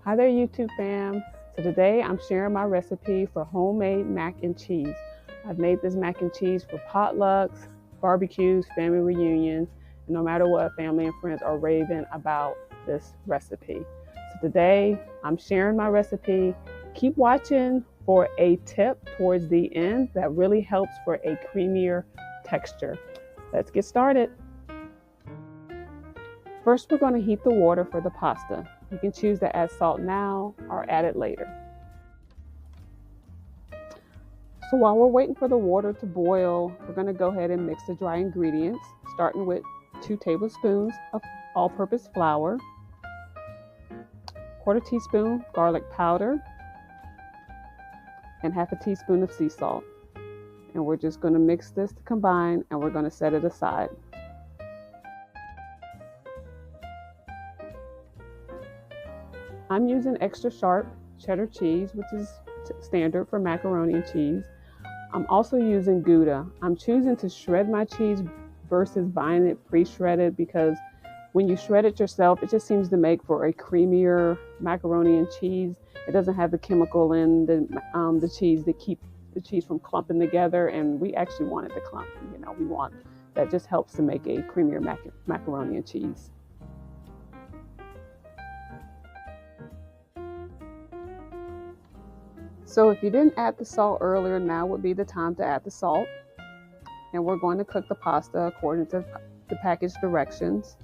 Hi there, YouTube fam. So today I'm sharing my recipe for homemade mac and cheese. I've made this mac and cheese for potlucks, barbecues, family reunions, and no matter what, family and friends are raving about this recipe. So today I'm sharing my recipe. Keep watching for a tip towards the end that really helps for a creamier texture. Let's get started. First, we're going to heat the water for the pasta. You can choose to add salt now or add it later. So while we're waiting for the water to boil, we're going to go ahead and mix the dry ingredients, starting with 2 tablespoons of all-purpose flour, 1/4 teaspoon garlic powder, and 1/2 teaspoon of sea salt. And we're just going to mix this to combine, and we're going to set it aside. I'm using extra sharp cheddar cheese, which is standard for macaroni and cheese. I'm also using Gouda. I'm choosing to shred my cheese versus buying it pre-shredded because when you shred it yourself, it just seems to make for a creamier macaroni and cheese. It doesn't have the chemical in the cheese that keep the cheese from clumping together, and we actually want it to clump. We want that just helps to make a creamier macaroni and cheese. So if you didn't add the salt earlier, now would be the time to add the salt. And we're going to cook the pasta according to the package directions.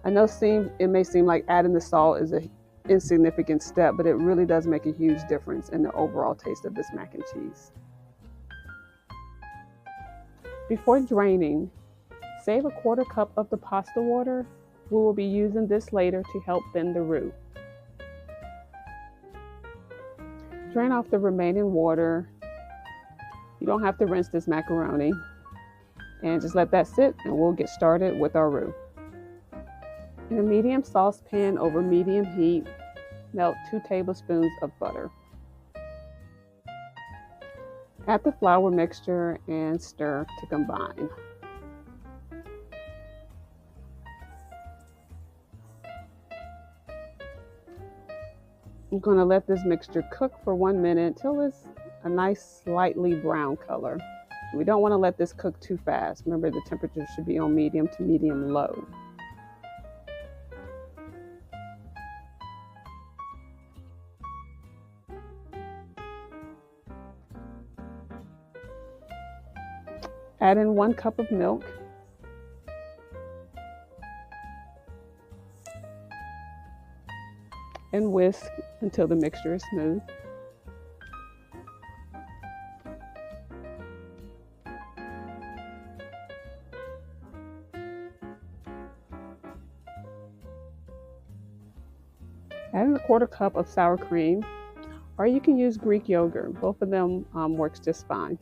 I know it may seem like adding the salt is an insignificant step, but it really does make a huge difference in the overall taste of this mac and cheese. Before draining, save 1/4 cup of the pasta water. We will be using this later to help thin the roux. Drain off the remaining water. You don't have to rinse this macaroni. And just let that sit and we'll get started with our roux. In a medium saucepan over medium heat, melt 2 tablespoons of butter. Add the flour mixture and stir to combine. I'm going to let this mixture cook for 1 minute till it's a nice slightly brown color. We don't want to let this cook too fast. Remember, the temperature should be on medium to medium low. Add in 1 cup of milk. And whisk until the mixture is smooth. Add in 1/4 cup of sour cream, or you can use Greek yogurt. Both of them works just fine.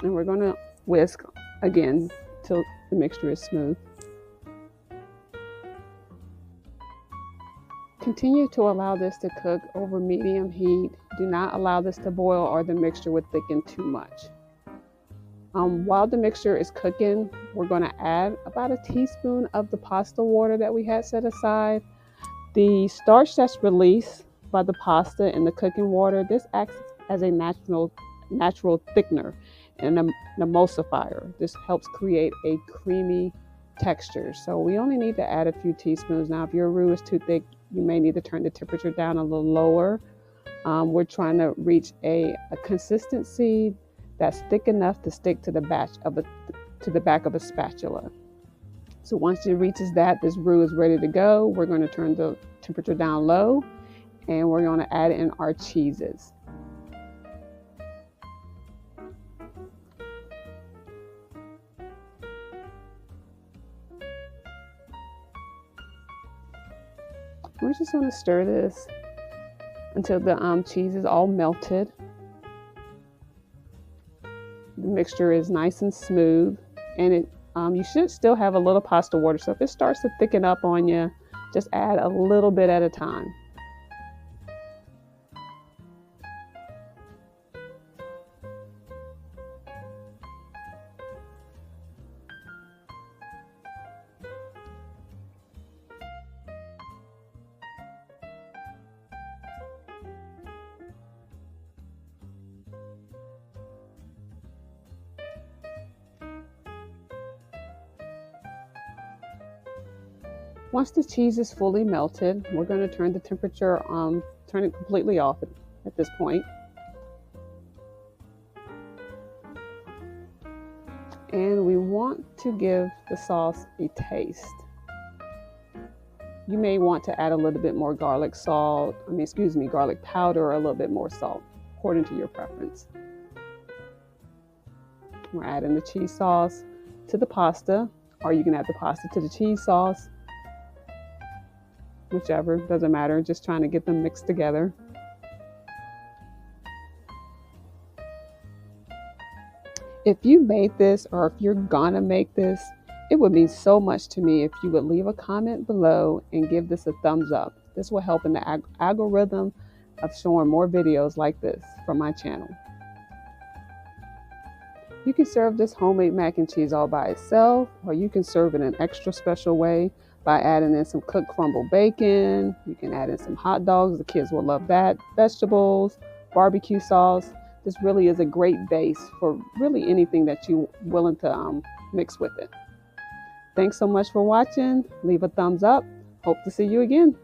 And we're going to whisk again till the mixture is smooth. Continue to allow this to cook over medium heat. Do not allow this to boil or the mixture would thicken too much. While the mixture is cooking, we're going to add about 1 teaspoon of the pasta water that we had set aside. The starch that's released by the pasta in the cooking water, this acts as a natural thickener and an emulsifier. This helps create a creamy texture. So we only need to add a few teaspoons. Now, if your roux is too thick, you may need to turn the temperature down a little lower. We're trying to reach a consistency that's thick enough to stick to the back of a spatula. So once it reaches that, this roux is ready to go. We're going to turn the temperature down low, and we're going to add in our cheeses. We're just going to stir this until the cheese is all melted. The mixture is nice and smooth, and you should still have a little pasta water. So if it starts to thicken up on you, just add a little bit at a time. Once the cheese is fully melted, we're going to turn the temperature, turn it completely off at this point. And we want to give the sauce a taste. You may want to add a little bit more garlic garlic powder, or a little bit more salt, according to your preference. We're adding the cheese sauce to the pasta, or you can add the pasta to the cheese sauce. Whichever, doesn't matter, just trying to get them mixed together. If you made this, or if you're gonna make this, it would mean so much to me if you would leave a comment below and give this a thumbs up. This will help in the algorithm of showing more videos like this from my channel. You can serve this homemade mac and cheese all by itself, or you can serve it in an extra special way by adding in some cooked crumbled bacon. You can add in some hot dogs. The kids will love that. Vegetables, barbecue sauce. This really is a great base for really anything that you're willing to mix with it. Thanks so much for watching. Leave a thumbs up. Hope to see you again.